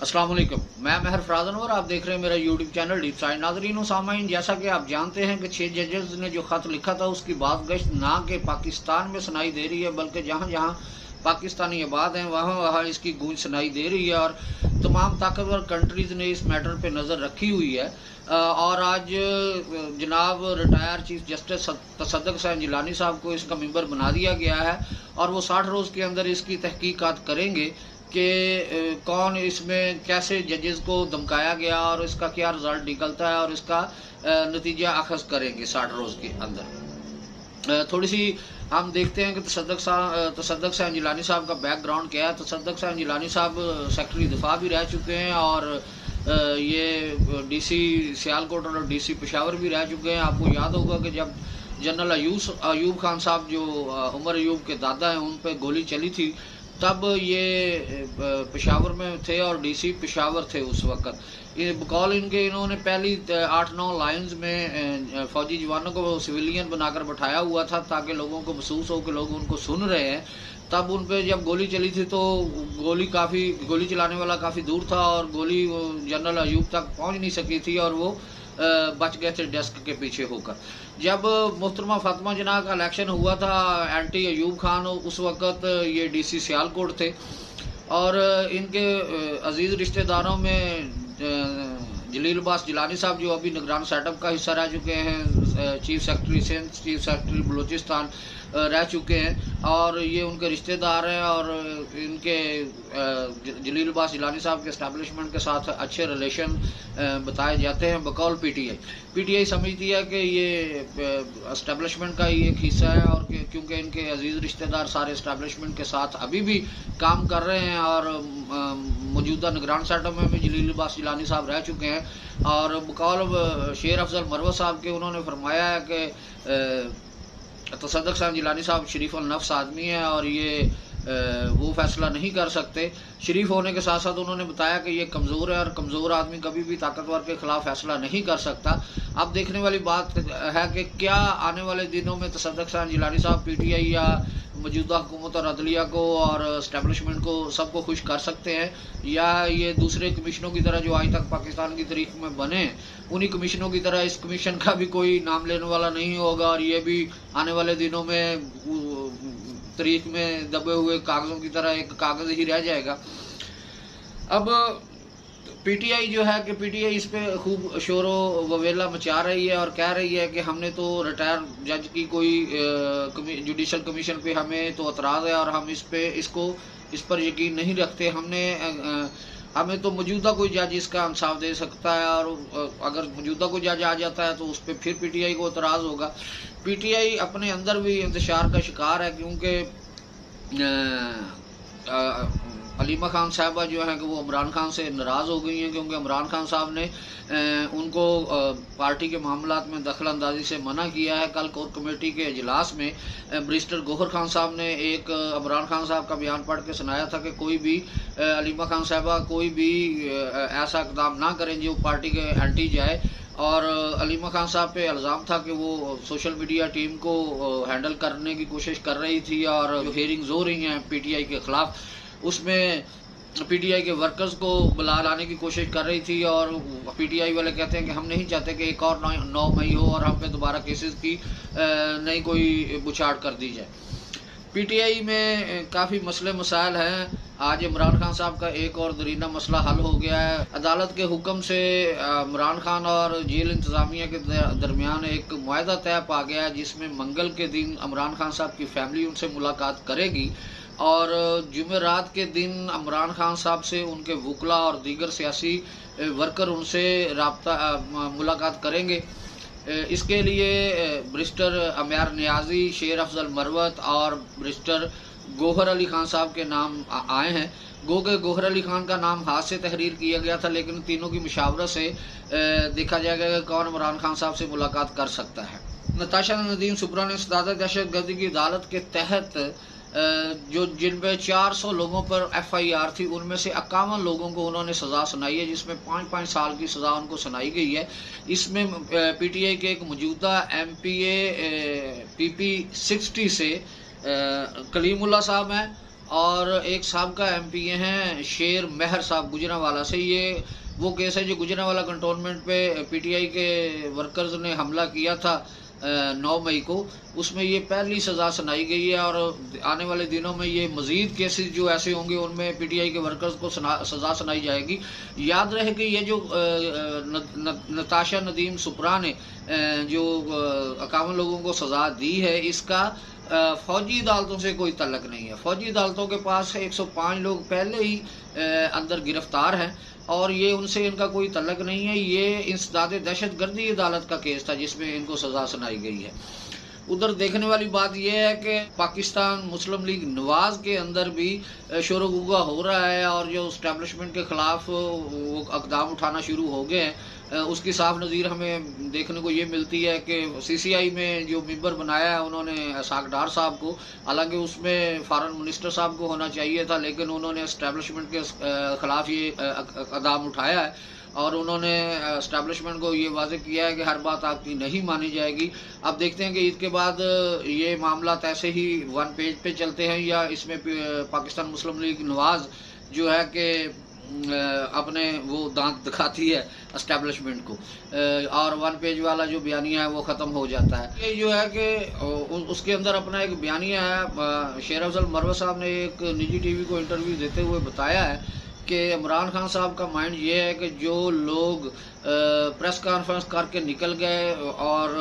अस्सलाम वालेकुम, मैं महर फराज अनवर, आप देख रहे हैं मेरा यूट्यूब चैनल डीप साइड। नाज़रीन व सामाईन, जैसा कि आप जानते हैं कि 6 जजेस ने जो ख़त लिखा था उसकी बात गश्त ना कि पाकिस्तान में सुनाई दे रही है, बल्कि जहाँ जहाँ पाकिस्तानी आबाद हैं वहाँ वहाँ इसकी गूंज सुनाई दे रही है और तमाम ताकतवर कंट्रीज़ ने इस मैटर पे नज़र रखी हुई है। और आज जनाब retire chief justice Tassaduq Hussain Jillani sahab को इसका मेंबर बना दिया गया है और वो 60 रोज़ के अंदर इसकी तहकीकात करेंगे कि कौन इसमें कैसे जजेस को धमकाया गया और इसका क्या रिज़ल्ट निकलता है और इसका नतीजा अखज़ करेंगे 60 रोज़ के अंदर। थोड़ी सी हम देखते हैं कि तसद्दुक़ हुसैन जिलानी साहब का बैकग्राउंड क्या है। तसद्दुक़ हुसैन जिलानी साहब सेक्रेटरी दिफा भी रह चुके हैं और ये DC सियालकोट और DC पेशावर भी रह चुके हैं। आपको याद होगा कि जब जनरल अयूब खान साहब जो उमर अयूब के दादा हैं उन पर गोली चली थी तब ये पेशावर में थे और DC पेशावर थे उस वक़्त। बकौल इनके इन्होंने पहली 8-9 लाइन्स में फ़ौजी जवानों को सिविलियन बनाकर बैठाया हुआ था ताकि लोगों को महसूस हो कि लोग उनको सुन रहे हैं। तब उन पे जब गोली चली थी तो गोली चलाने वाला काफ़ी दूर था और गोली जनरल अयूब तक पहुंच नहीं सकी थी और वो बच गए थे डेस्क के पीछे होकर। जब मोहतरमा फातिमा जिन्ना का इलेक्शन हुआ था एंटी अयूब खान उस वक़्त ये DC सियालकोट थे और इनके अजीज़ रिश्तेदारों में जलील अब्बास जिलानी साहब जो अभी निगरान सेटअप का हिस्सा रह चुके हैं, chief secretary Sindh, chief secretary Balochistan रह चुके हैं और ये उनके रिश्तेदार हैं और इनके जलील अब्बास जिलानी साहब के इस्टेब्लिशमेंट के साथ अच्छे रिलेशन बताए जाते हैं। बकौल PTI समझती है कि ये इस्टेब्लिशमेंट का ही एक हिस्सा है और क्योंकि इनके अजीज़ रिश्तेदार सारे इस्टेब्लिशमेंट के साथ अभी भी काम कर रहे हैं और मौजूदा निगरान सेटअप में भी जलील अब्बास जिलानी साहब रह चुके हैं। और बकौल शेर अफजल मरवत साहब के उन्होंने फरमाया है कि तसद्दुक़ हुसैन जिलानी साहब शरीफ अल नफ्स आदमी है और ये वो फैसला नहीं कर सकते। शरीफ होने के साथ साथ उन्होंने बताया कि ये कमज़ोर है और कमज़ोर आदमी कभी भी ताकतवर के ख़िलाफ़ फैसला नहीं कर सकता। अब देखने वाली बात है कि क्या आने वाले दिनों में तसद्दुक़ हुसैन जिलानी साहब PTI या मौजूदा हुकूमत और अदलिया को और इस्टेब्लिशमेंट को सबको खुश कर सकते हैं या ये दूसरे कमीशनों की तरह जो आज तक पाकिस्तान की तारीख में बने उन्हीं कमीशनों की तरह इस कमीशन का भी कोई नाम लेने वाला नहीं होगा और ये भी आने वाले दिनों में तारीख में दबे हुए कागज़ों की तरह एक कागज़ ही रह जाएगा। अब PTI जो है कि PTI इस पे खूब शोरो ववेला मचा रही है और कह रही है कि हमने तो रिटायर जज की कोई जुडिशल कमीशन पे हमें तो एतराज़ है और हम इस पर यकीन नहीं रखते। हमें तो मौजूदा कोई जज इसका इंसाफ दे सकता है और अगर मौजूदा कोई जज आ जाता है तो उस पर फिर PTI को एतराज़ होगा। PTI अपने अंदर भी इंतशार का शिकार है क्योंकि अलीमा खान साहबा जो है कि वो इमरान खान से नाराज़ हो गई हैं क्योंकि इमरान खान साहब ने उनको पार्टी के मामलात में दखल अंदाजी से मना किया है। कल कोर कमेटी के इजलास में बैरिस्टर गौहर खान साहब ने एक इमरान खान साहब का बयान पढ़ के सुनाया था कि कोई भी अलीमा खान साहबा कोई भी ऐसा इक़दाम ना करें जो पार्टी के एंटी जाए और अलीमा खान साहब पे इल्ज़ाम था कि वो सोशल मीडिया टीम को हैंडल करने की कोशिश कर रही थी और जो हेयरिंग्स हो रही हैं PTI के ख़िलाफ़ उसमें PTI के वर्कर्स को बुला लाने की कोशिश कर रही थी और PTI वाले कहते हैं कि हम नहीं चाहते कि एक और 9 मई हो और हम पे दोबारा केसेस की नई कोई बुछाड़ कर दी जाए। PTI में काफ़ी मसले मसाइल हैं। आज इमरान खान साहब का एक और दरीना मसला हल हो गया है। अदालत के हुक्म से इमरान खान और जेल इंतज़ामिया के दरमियान एक मुआहदा तय पा गया है जिसमें मंगल के दिन इमरान खान साहब की फैमिली उनसे मुलाकात करेगी और जुमेरात के दिन इमरान खान साहब से उनके वकला और दीगर सियासी वर्कर उनसे मुलाकात करेंगे। इसके लिए बैरिस्टर अमयार नियाजी, शेर अफजल मरवत और बैरिस्टर गौहर अली खान साहब के नाम आए हैं। गौहर अली खान का नाम हाथ से तहरीर किया गया था लेकिन तीनों की मुशावरत से देखा जाएगा कि कौन इमरान खान साहब से मुलाकात कर सकता है। नताशा नदीम सुपरा ने सदारत दहशत गर्दी की अदालत के तहत जो जिन पे 400 लोगों पर FIR थी, उनमें से 51 लोगों को उन्होंने सज़ा सुनाई है, जिसमें 5-5 साल की सज़ा उनको सुनाई गई है। इसमें PTI के एक मौजूदा MPA PP 60 से कलीमुल्ला साहब हैं और एक साहब का MPA हैं शेर महर साहब गुजरांवाला से। ये वो केस है जो गुजरांवाला कंटोनमेंट पे PTI के वर्कर्स ने हमला किया था 9 मई को, उसमें ये पहली सज़ा सुनाई गई है और आने वाले दिनों में ये मज़ीद केसेस जो ऐसे होंगे उनमें PTI के वर्कर्स को सज़ा सुनाई जाएगी। याद रहे कि ये जो नताशा नदीम सुपरा ने जो 51 लोगों को सज़ा दी है, इसका फ़ौजी अदालतों से कोई तल्लक नहीं है। फ़ौजी अदालतों के पास 105 लोग पहले ही अंदर गिरफ्तार हैं और ये उनसे इनका कोई तल्लक नहीं है। ये इंसदाद दहशत गर्दी अदालत का केस था जिसमें इनको सज़ा सुनाई गई है। उधर देखने वाली बात यह है कि पाकिस्तान मुस्लिम लीग नवाज के अंदर भी शोर गुगा हो रहा है और जो इस्टेब्लिशमेंट के ख़िलाफ़ वो इक़दाम उठाना शुरू हो गए हैं, उसकी साफ नज़ीर हमें देखने को ये मिलती है कि CCI में जो मेंबर बनाया है उन्होंने सागडार साहब को, हालांकि उसमें फॉरेन मिनिस्टर साहब को होना चाहिए था, लेकिन उन्होंने इस्टेब्लिशमेंट के ख़िलाफ़ ये इक़दाम उठाया है और उन्होंने इस्टेब्लिशमेंट को ये वाज़ेह किया है कि हर बात आपकी नहीं मानी जाएगी। अब देखते हैं कि ईद के बाद ये मामला ऐसे ही 1 पेज पे चलते हैं या इसमें पाकिस्तान मुस्लिम लीग नवाज जो है कि अपने वो दांत दिखाती है एस्टेब्लिशमेंट को और 1 पेज वाला जो बयानिया है वो ख़त्म हो जाता है। ये जो है कि उसके अंदर अपना एक बयानिया है। शेर अफजल मरवत साहब ने एक निजी TV को इंटरव्यू देते हुए बताया है कि इमरान खान साहब का माइंड ये है कि जो लोग प्रेस कॉन्फ्रेंस करके निकल गए और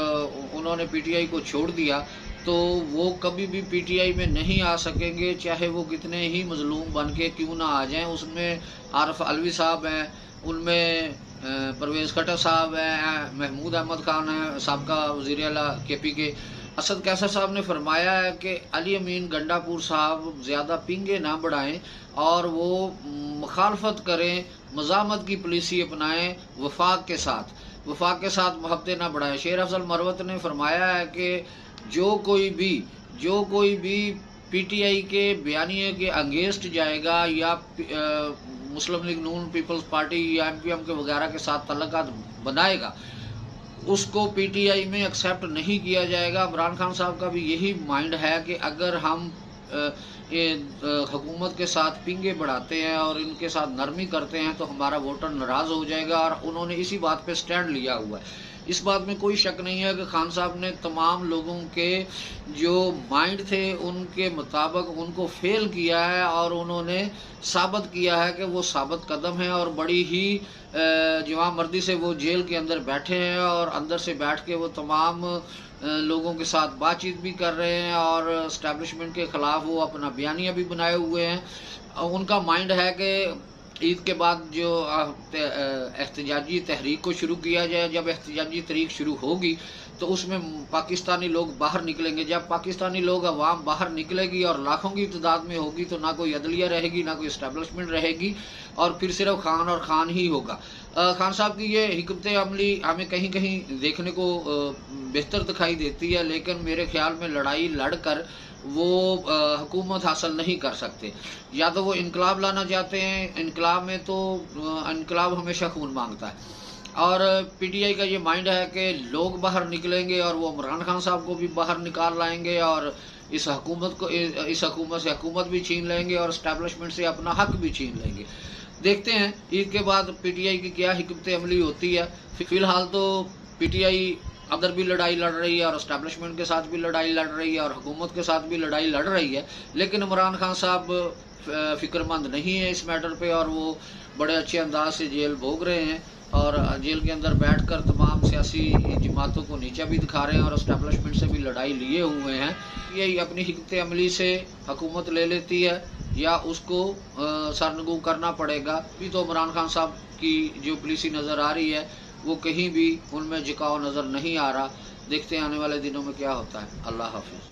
उन्होंने PTI को छोड़ दिया तो वो कभी भी PTI में नहीं आ सकेंगे, चाहे वो कितने ही मजलूम बन के क्यों ना आ जाएं। उसमें आरिफ अलवी साहब हैं, उनमें परवेज़ खट्टर साहब हैं, महमूद अहमद खान हैं साबका वज़ीर आला KP के, असद कैसर साहब ने फरमाया है कि अली अमीन गंडापुर साहब ज़्यादा पिंगे ना बढ़ाएं और वो मुखालफत करें, मज़ामत की पॉलिसी अपनाएं, वफाक के साथ मोहब्बतें ना बढ़ाएं। शेर अफजल मरवत ने फरमाया है कि जो कोई भी PTI के बयानिए के अगेंस्ट जाएगा या मुस्लिम लीग नून पीपल्स पार्टी या MPM के वगैरह के साथ तल्लुकात बनाएगा, उसको PTI में एक्सेप्ट नहीं किया जाएगा। इमरान खान साहब का भी यही माइंड है कि अगर हम हुकूमत के साथ पिंगे बढ़ाते हैं और इनके साथ नरमी करते हैं तो हमारा वोटर नाराज़ हो जाएगा और उन्होंने इसी बात पे स्टैंड लिया हुआ है। इस बात में कोई शक नहीं है कि खान साहब ने तमाम लोगों के जो माइंड थे उनके मुताबिक उनको फेल किया है और उन्होंने साबित किया है कि वो साबित कदम है और बड़ी ही जवामर्दी से वो जेल के अंदर बैठे हैं और अंदर से बैठ के वो तमाम लोगों के साथ बातचीत भी कर रहे हैं और इस्टेब्लिशमेंट के ख़िलाफ़ वो अपना बयानिया भी बनाए हुए हैं। उनका माइंड है कि ईद के बाद जो एहतजाजी तहरीक को शुरू किया जाए, जब एहतजाजी तहरीक शुरू होगी तो उसमें पाकिस्तानी लोग बाहर निकलेंगे। जब पाकिस्तानी लोग अवाम बाहर निकलेगी और लाखों की तादाद में होगी तो ना कोई अदलिया रहेगी, ना कोई इस्टेब्लिशमेंट रहेगी और फिर सिर्फ खान और खान ही होगा। खान साहब की ये हिकमत अमली हमें कहीं कहीं देखने को बेहतर दिखाई देती है, लेकिन मेरे ख्याल में लड़ाई लड़कर वो हुकूमत हासिल नहीं कर सकते। या तो वो इनकलाब लाना चाहते हैं, इनकलाब में तो इनकलाब हमेशा खून मांगता है और PTI का ये माइंड है कि लोग बाहर निकलेंगे और वो इमरान खान साहब को भी बाहर निकाल लाएंगे और इस हुकूमत से हुकूमत भी छीन लेंगे और इस्टेब्लिशमेंट से अपना हक भी छीन लेंगे। देखते हैं ईद के बाद PTI की क्या हिकमत अमली होती है। फ़िलहाल तो PTI अंदर भी लड़ाई लड़ रही है और इस्टेब्लिशमेंट के साथ भी लड़ाई लड़ रही है और हुकूमत के साथ भी लड़ाई लड़ रही है, लेकिन इमरान खान साहब फ़िक्रमंद नहीं है इस मैटर पे और वो बड़े अच्छे अंदाज से जेल भोग रहे हैं और जेल के अंदर बैठकर तमाम सियासी जमातों को नीचा भी दिखा रहे हैं और इस्टेब्लिशमेंट से भी लड़ाई लिए हुए हैं। यही अपनी हिकमत अमली से हुकूमत ले लेती है या उसको सरनगू करना पड़ेगा। भी तो इमरान खान साहब की जो पॉलिसी नज़र आ रही है वो कहीं भी उनमें झुकाव नज़र नहीं आ रहा। देखते हैं आने वाले दिनों में क्या होता है। अल्लाह हाफिज़।